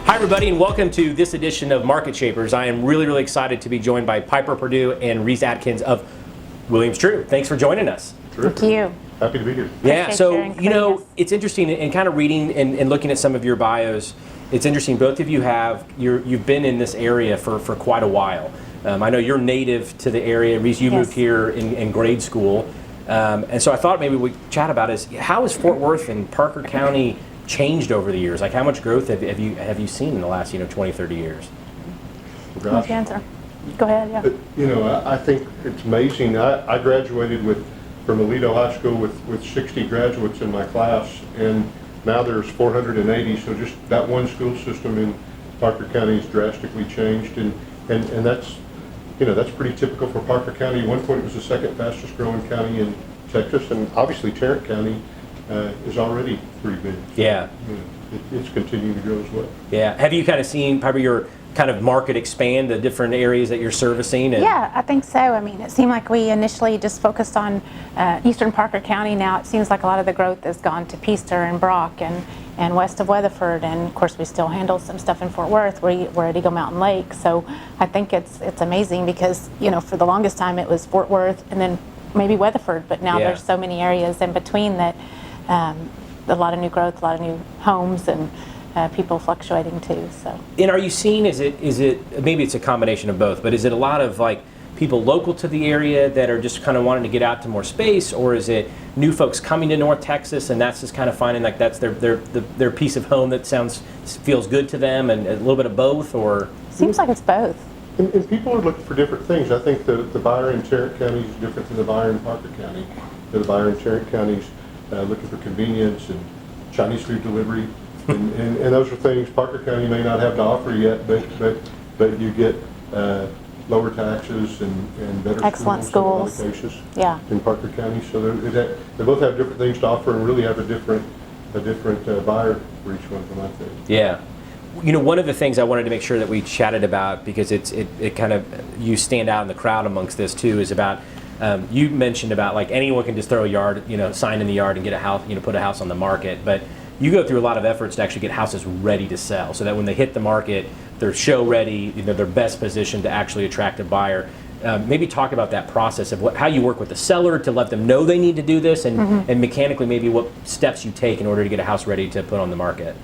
Hi everybody, and welcome to this edition of Market Shapers. I am really excited to be joined by Piper Pardue and Reese Atkins of Williams True. Thanks for joining us. Terrific. Thank you. Happy to be here. Yeah, so you know, it's interesting and kind of reading and looking at some of your bios. It's interesting, both of you you've been in this area for quite a while. I know you're native to the area. Reese, you moved here in grade school. And so I thought maybe we'd chat about is how has Fort Worth and Parker County changed over the years? Like how much growth have you seen in the last 20, 30 years? Well, gosh. Answer. Go ahead, yeah. But, I think it's amazing. I graduated from Aledo High School with 60 graduates in my class, and now there's 480. So just that one school system in Parker County has drastically changed, and that's that's pretty typical for Parker County. At one point, it was the second fastest growing county in Texas, and obviously Tarrant County is already pretty big. So, yeah. It's continuing to grow as well. Yeah. Have you kind of seen probably your kind of market expand, the different areas that you're servicing? Yeah, I think so. I mean, it seemed like we initially just focused on eastern Parker County. Now it seems like a lot of the growth has gone to Peaster and Brock and west of Weatherford, and of course we still handle some stuff in Fort Worth. We're at Eagle Mountain Lake, so I think it's amazing because for the longest time it was Fort Worth and then maybe Weatherford, but now there's so many areas in between that a lot of new growth, a lot of new homes, and people fluctuating too. So. And are you seeing? Is it maybe it's a combination of both? But is it a lot of like people local to the area that are just kind of wanting to get out to more space, or is it new folks coming to North Texas and that's just kind of finding like that's their piece of home that feels good to them, and a little bit of both? Or seems like it's both. And people are looking for different things. I think the buyer in Tarrant County is different than the buyer in Parker County. The buyer in Tarrant County is looking for convenience and Chinese food delivery, and those are things Parker County may not have to offer yet, but you get lower taxes and better excellent schools in a lot of cases in Parker County. So they both have different things to offer and really have a different buyer for each one of them, I think. Yeah. One of the things I wanted to make sure that we chatted about, because it kind of, you stand out in the crowd amongst this too, is about you mentioned about like anyone can just throw a yard, sign in the yard and get a house, put a house on the market, but you go through a lot of efforts to actually get houses ready to sell, so that when they hit the market, they're show ready, they're best positioned to actually attract a buyer. Maybe talk about that process of how you work with the seller to let them know they need to do this, and mechanically maybe what steps you take in order to get a house ready to put on the market.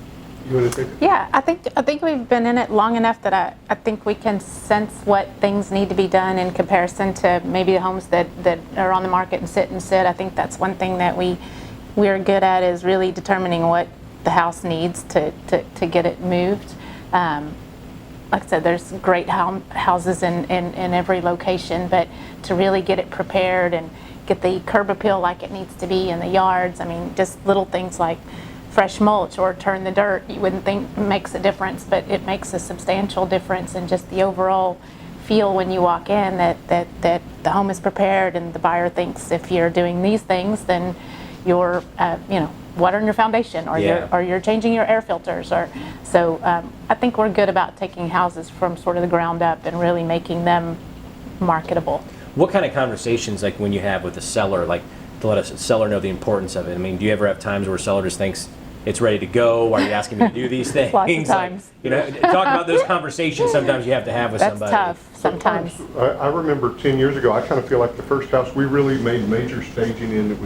You want to take it? Yeah, I think we've been in it long enough that I think we can sense what things need to be done in comparison to maybe the homes that are on the market and sit. I think that's one thing that we're good at, is really determining what the house needs to get it moved. Like I said, there's great houses in every location, but to really get it prepared and get the curb appeal like it needs to be in the yards, I mean, just little things like fresh mulch or turn the dirt, you wouldn't think makes a difference, but it makes a substantial difference in just the overall feel when you walk in, that the home is prepared and the buyer thinks if you're doing these things, then you're watering your foundation, or you're changing your air filters, or so I think we're good about taking houses from sort of the ground up and really making them marketable. What kind of conversations, like when you have with the seller, like to let a seller know the importance of it? I mean, do you ever have times where a seller just thinks it's ready to go? Are you asking me to do these things? Lots of times. Like, talk about those conversations sometimes you have to have with somebody. That's tough sometimes. I remember 10 years ago, I kind of feel like the first house we really made major staging in, it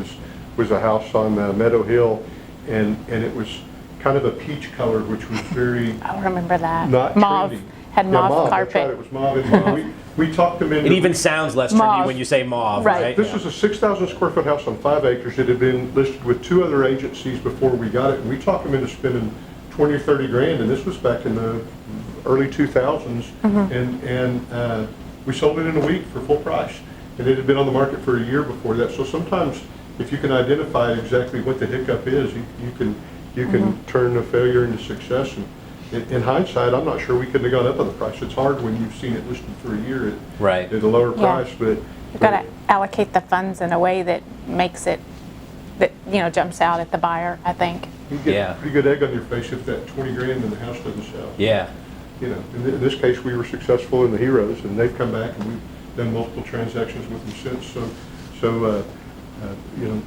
was a house on Meadow Hill, and it was kind of a peach color, which was very I remember that. Not mauve. trendy. Had mauve carpet. That's right, it was mauve. And we talked them into. It even sounds less trendy when you say mauve, right? This was a 6,000 square foot house on 5 acres. It had been listed with 2 other agencies before we got it, and we talked them into spending 20 or 30 grand, and this was back in the early 2000s, and we sold it in a week for full price, and it had been on the market for a year before that. So sometimes, if you can identify exactly what the hiccup is, you can turn a failure into success. And in hindsight, I'm not sure we couldn't have gone up on the price. It's hard when you've seen it listed for a year at a lower price, but you've got to allocate the funds in a way that makes it jumps out at the buyer, I think. You get a pretty good egg on your face if that 20 grand in the house doesn't sell. Yeah. In this case, we were successful in the Heroes, and they've come back, and we've done multiple transactions with them since. So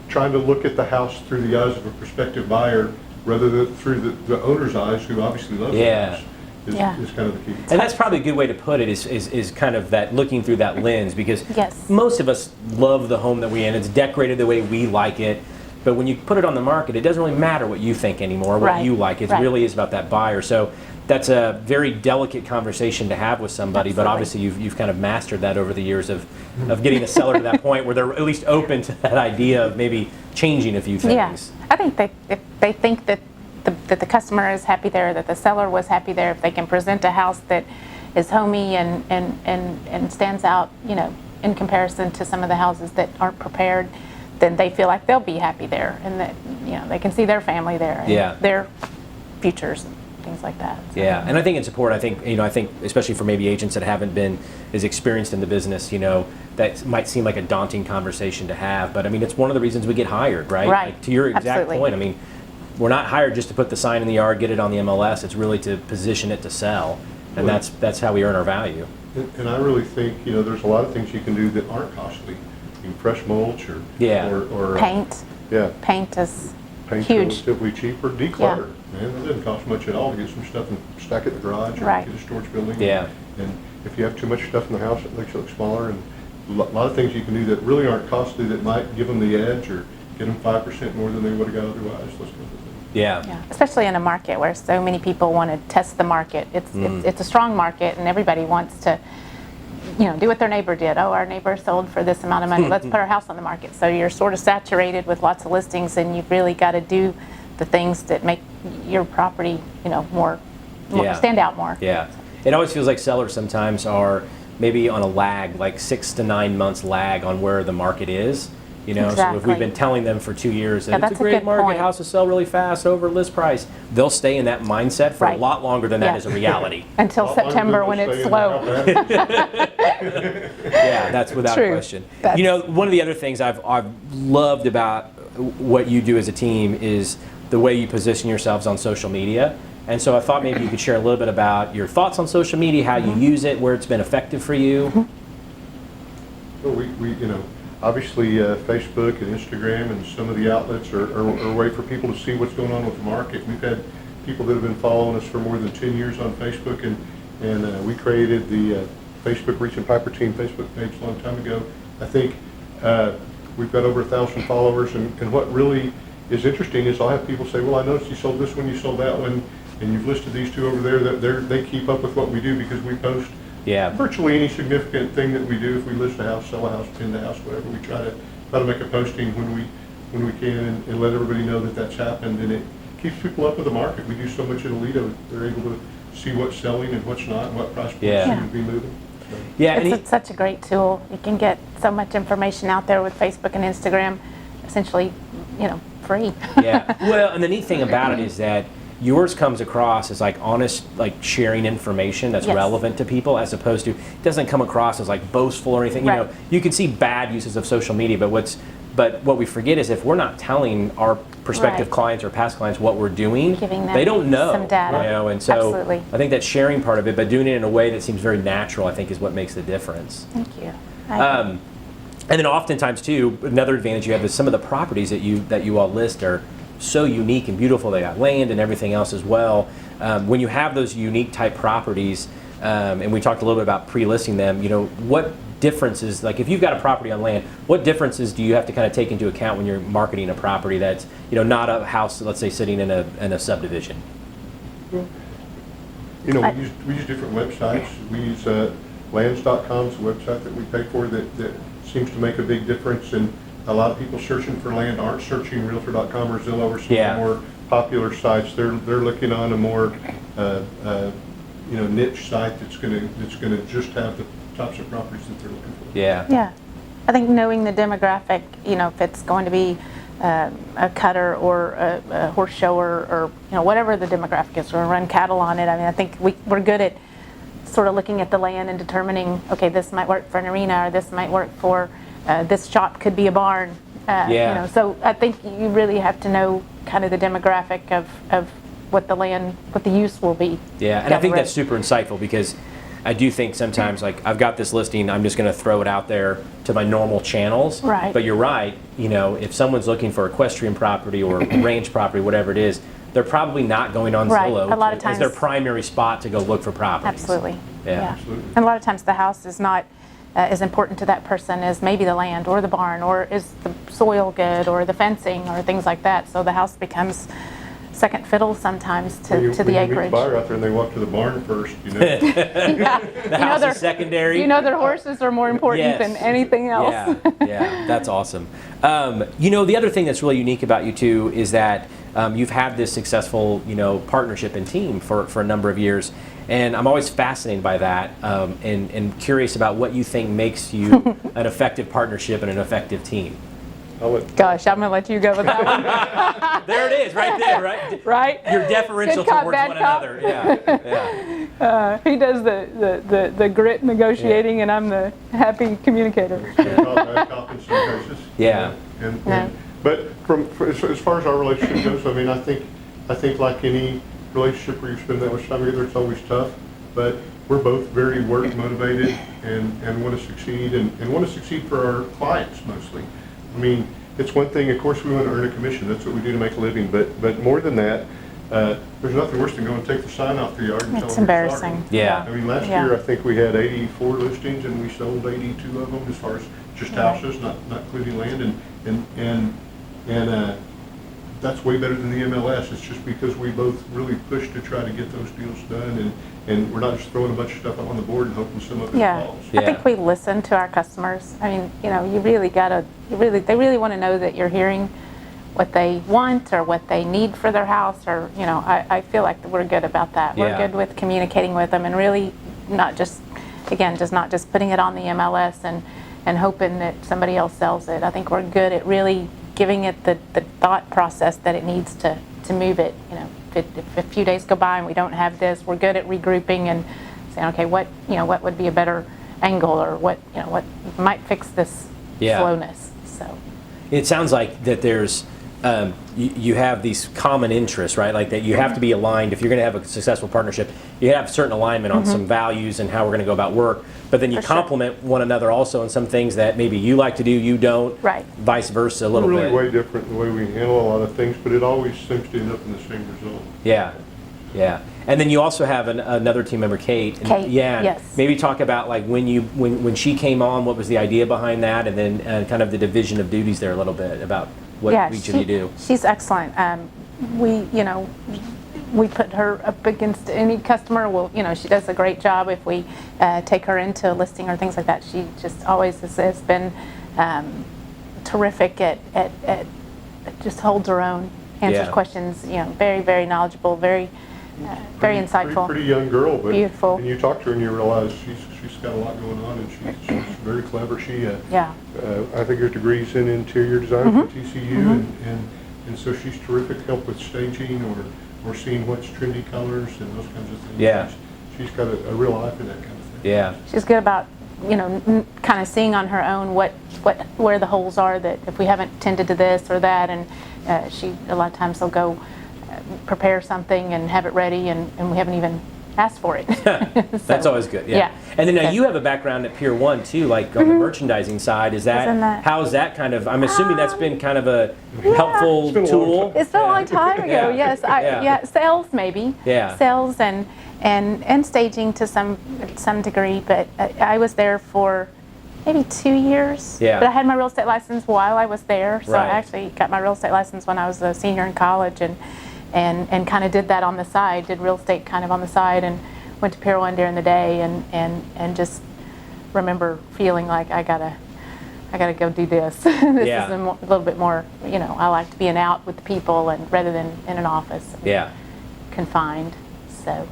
trying to look at the house through the eyes of a prospective buyer rather than through the owner's eyes, who obviously loves the house, Yeah. is kind of the key. And that's probably a good way to put it, is kind of that looking through that lens, because Yes. most of us love the home that we in. It's decorated the way we like it. But when you put it on the market, it doesn't really matter what you think anymore, what Right. you like. It Right. really is about that buyer. So that's a very delicate conversation to have with somebody, but Absolutely. obviously you've kind of mastered that over the years of getting a seller to that point where they're at least open to that idea of maybe changing a few things. Yeah, I think if they think that the customer is happy there, that the seller was happy there, if they can present a house that is homey and stands out, in comparison to some of the houses that aren't prepared, then they feel like they'll be happy there, and that they can see their family there and Yeah. their futures and things like that. So, Yeah, and I think it's important. I think especially for maybe agents that haven't been as experienced in the business, that might seem like a daunting conversation to have. But I mean, it's one of the reasons we get hired, right? Right. Like, to your exact Absolutely. point. I mean, we're not hired just to put the sign in the yard, get it on the MLS. It's really to position it to sell, and Right. that's how we earn our value. And I really think, there's a lot of things you can do that aren't costly. Fresh mulch or Yeah. or paint Paint is paint's huge. relatively cheap, or declutter. Man, it doesn't cost much at all to get some stuff and stack it in the garage or Right. get a storage building. Yeah. And if you have too much stuff in the house, it makes it look smaller. And a lot of things you can do that really aren't costly that might give them the edge or get them 5% more than they would have got otherwise. Let's go with it. Yeah. Yeah, especially in a market where so many people want to test the market. It's a strong market, and everybody wants to, do what their neighbor did. Oh, our neighbor sold for this amount of money. Let's put our house on the market. So you're sort of saturated with lots of listings, and you've really got to do the things that make your property, more Yeah. stand out more. Yeah. It always feels like sellers sometimes are maybe on a lag, like 6 to 9 months lag on where the market is. So if Exactly. we've been telling them for 2 years that Yeah, it's a that's a great good market, point. houses sell really fast, over list price, they'll stay in that mindset for a Right. lot longer than that Yeah. is a reality. Until Lot longer September than when they'll it's stay in slow. the house. Yeah, that's without a True. question. That's- One of the other things I've loved about what you do as a team is the way you position yourselves on social media. And so I thought maybe you could share a little bit about your thoughts on social media, how you use it, where it's been effective for you. Well, we obviously Facebook and Instagram and some of the outlets are a way for people to see what's going on with the market. We've had people that have been following us for more than 10 years on Facebook, and we created the Facebook Reese and Piper Team Facebook page a long time ago. I think we've got over 1,000 followers, and what really is interesting is I'll have people say, well, I noticed you sold this one, you sold that one, and you've listed these two over there. They keep up with what we do because we post Yeah. virtually any significant thing that we do. If we list a house, sell a house, pin the house, whatever, we try to make a posting when we can and let everybody know that that's happened, and it keeps people up with the market. We do so much at Alito, they're able to see what's selling and what's not, and what price points Yeah. seem to be moving. So, Yeah, and It's such a great tool. You can get so much information out there with Facebook and Instagram, essentially, free. yeah. Well, and the neat thing about it is that yours comes across as like honest, like sharing information that's Yes. relevant to people, as opposed to, it doesn't come across as like boastful or anything. Right. You can see bad uses of social media, but what we forget is if we're not telling our prospective Right. clients or past clients what we're doing, Giving them they don't know. some data. And so Absolutely. I think that sharing part of it, but doing it in a way that seems very natural, I think is what makes the difference. Thank you. I- And then oftentimes too, another advantage you have is some of the properties that you all list are so unique and beautiful. They got land and everything else as well. When you have those unique type properties, and we talked a little bit about pre-listing them, what differences, like if you've got a property on land, what differences do you have to kind of take into account when you're marketing a property that's not a house, let's say, sitting in a subdivision? we use different websites. We use lands.com is a website that we pay for that seems to make a big difference. And a lot of people searching for land aren't searching Realtor.com or Zillow or some Yeah. of the more popular sites. They're looking on a more niche site that's gonna just have the types of properties that they're looking for. Yeah. Yeah, I think knowing the demographic, if it's going to be a cutter or a horse shower or whatever the demographic is, we're going to run cattle on it. I mean, I think we're good at sort of looking at the land and determining, okay, this might work for an arena, or this might work for this shop could be a barn. Yeah. So I think you really have to know kind of the demographic of what the land, what the use will be. Yeah, and I down think the road. that's super insightful, because I do think sometimes, like, I've got this listing, I'm just going to throw it out there to my normal channels. Right. But you're right, if someone's looking for equestrian property or ranch property, whatever it is, they're probably not going on Right. Zillow A lot of as their times- primary spot to go look for properties. Absolutely. Yeah. Absolutely. And a lot of times the house is not as important to that person as maybe the land or the barn, or is the soil good, or the fencing, or things like that. So the house becomes second fiddle sometimes to When you the meet the acreage. buyer out there and they walk to the barn first, you know. Yeah. The house is secondary. You know their horses are more important Yes. than anything else. Yeah, that's awesome. You know, the other thing that's really unique about you two is that you've had this successful, you know, partnership and team for a number of years, and I'm always fascinated by that, and curious about what you think makes you an effective partnership and an effective team. I'll let- Gosh, I'm going to let you go with that one. There it is, right there, right? Right? You're deferential Good cop, towards bad one cop. another. Yeah. He does the grit negotiating, and I'm the happy communicator. Good cop, bad cop in some cases. Yeah. But as far as our relationship goes, I mean, I think like any relationship where you spend that much time together, it's always tough. But we're both very work motivated and want to succeed and want to succeed for our clients mostly. I mean, it's one thing, of course, we want to earn a commission. That's what we do to make a living. But more than that, there's nothing worse than going to take the sign off the yard and tell It's them you're embarrassing. sorry. Yeah. I mean, last Yeah. year, I think we had 84 listings and we sold 82 of them as far as just houses, not including land. And that's way better than the MLS. It's just because we both really pushed to try to get those deals done, and we're not just throwing a bunch of stuff up on the board and hoping some of it Yeah. falls. Yeah. I think we listen to our customers. I mean, you know, you really gotta, they really want to know that you're hearing what they want or what they need for their house, or, you know, I feel like we're good about that. Yeah. We're good with communicating with them and really not just, again, just not just putting it on the MLS and hoping that somebody else sells it. I think we're good at really giving it the thought process that it needs to move it. You know, if a few days go by and we don't have this, we're good at regrouping and saying, okay, what would be a better angle, or what might fix this Yeah. slowness. So It sounds like that there's you have these common interests, right? Like that you have to be aligned. If you're going to have a successful partnership, you have certain alignment on some values and how we're going to go about work. But then you For sure. complement one another also in some things that maybe you like to do, you don't. Right. Vice versa a little We're really bit. way different in the way we handle a lot of things, but it always seems to end up in the same result. Yeah, yeah. And then you also have another team member, Kate. And Kate, yeah. yes. Maybe talk about like when she came on, what was the idea behind that, and then kind of the division of duties there a little bit about what each of you do. She's excellent. We put her up against any customer. Well, you know, she does a great job if we take her into a listing or things like that. She just always has been terrific at just holds her own, answers Yeah. questions. You know, very, very knowledgeable, very insightful. Pretty young girl, but Beautiful. when you talk to her and you realize she's got a lot going on, and she's very clever. She Yeah. I think her degree's in interior design from TCU, and so she's terrific. Help with staging or seeing what's trendy colors and those kinds of things. Yeah. She's got a real eye for that kind of thing. Yeah. She's good about, you know, kind of seeing on her own where the holes are, that if we haven't tended to this or that, and she a lot of times will go prepare something and have it ready, and we haven't even asked for it. That's always good. Yeah. Yeah. And then now So- you have a background at Pier 1 too, like on the merchandising side. Is that, Isn't that- how is that kind of? I'm assuming that's been kind of a helpful It's been a long tool. time. It's been a long time ago. Yeah. Yes, Yeah. sales maybe. Yeah. Sales and staging to some degree, but I was there for maybe 2 years. Yeah. But I had my real estate license while I was there, so Right. I actually got my real estate license when I was a senior in college, and kind of did that on the side, did real estate kind of on the side, and went to Pier 1 during the day, and just remember feeling like I gotta go do this. This Yeah. is a little bit more, you know, I like being out with the people and rather than in an office. Yeah. Confined, so.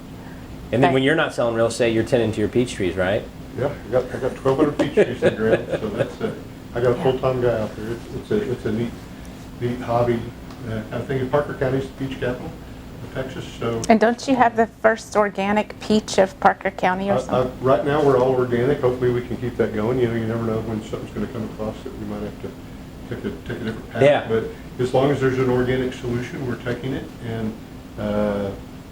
And then when you're not selling real estate, you're tending to your peach trees, right? Yeah, I got 1,200 peach trees in the ground, so that's I got a full-time guy out there. It's a neat hobby kind of thing. And Parker County's the peach capital of Texas, so. And don't you have the first organic peach of Parker County or something? Right now, we're all organic. Hopefully, we can keep that going. You know, you never know when something's going to come across that we might have to take a different path. Yeah. But as long as there's an organic solution, we're taking it. And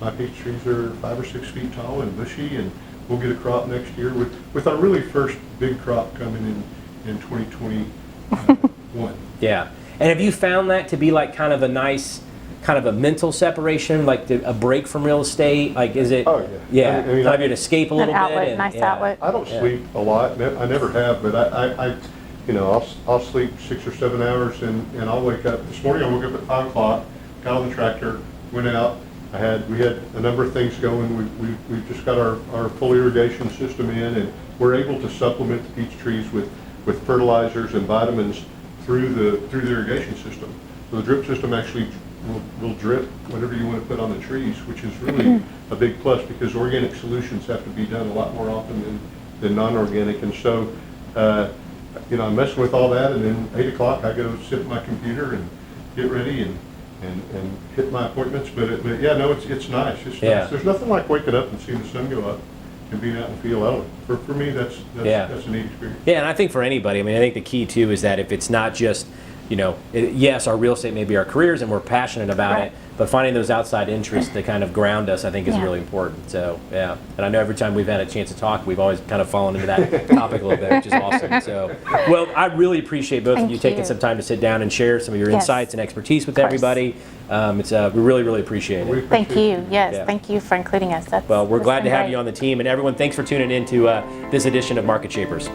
my peach trees are 5 or 6 feet tall and bushy, and we'll get a crop next year with our really first big crop coming in 2021. Yeah. And have you found that to be like kind of a nice kind of a mental separation, like a break from real estate? Like, is it? Oh, Yeah, yeah. I mean, kind of an escape a An little bit. outlet, and- nice yeah. outlet. I don't sleep a lot. I never have, but I'll sleep 6 or 7 hours, and I'll wake up. This morning I woke up at 5 o'clock, got on the tractor, went out. We had a number of things going. We've just got our full irrigation system in, and we're able to supplement the peach trees with fertilizers and vitamins through the irrigation system. So the drip system actually will drip whatever you want to put on the trees, which is really a big plus, because organic solutions have to be done a lot more often than non-organic. And so, I'm messing with all that, and then 8 o'clock I go sit at my computer and get ready and hit my appointments. But yeah, no, it's nice. It's Yeah. nice. There's nothing like waking up and seeing the sun go up and being out in the field. For me, that's a neat experience. Yeah, and I think for anybody, I mean, I think the key too is that if it's not just, yes, our real estate may be our careers and we're passionate about Right. it, but finding those outside interests that kind of ground us, I think, is Yeah. really important. So, yeah. And I know every time we've had a chance to talk, we've always kind of fallen into that topic a little bit, which is awesome. So, well, I really appreciate both of Thank you taking you. some time to sit down and share some of your Yes. insights and expertise with Of course. everybody. We really, really appreciate We it. Thank appreciate you. Yes, Yeah. thank you for including us. Well, we're that's glad to been have great. you on the team. And everyone, thanks for tuning in to this edition of Market Shapers.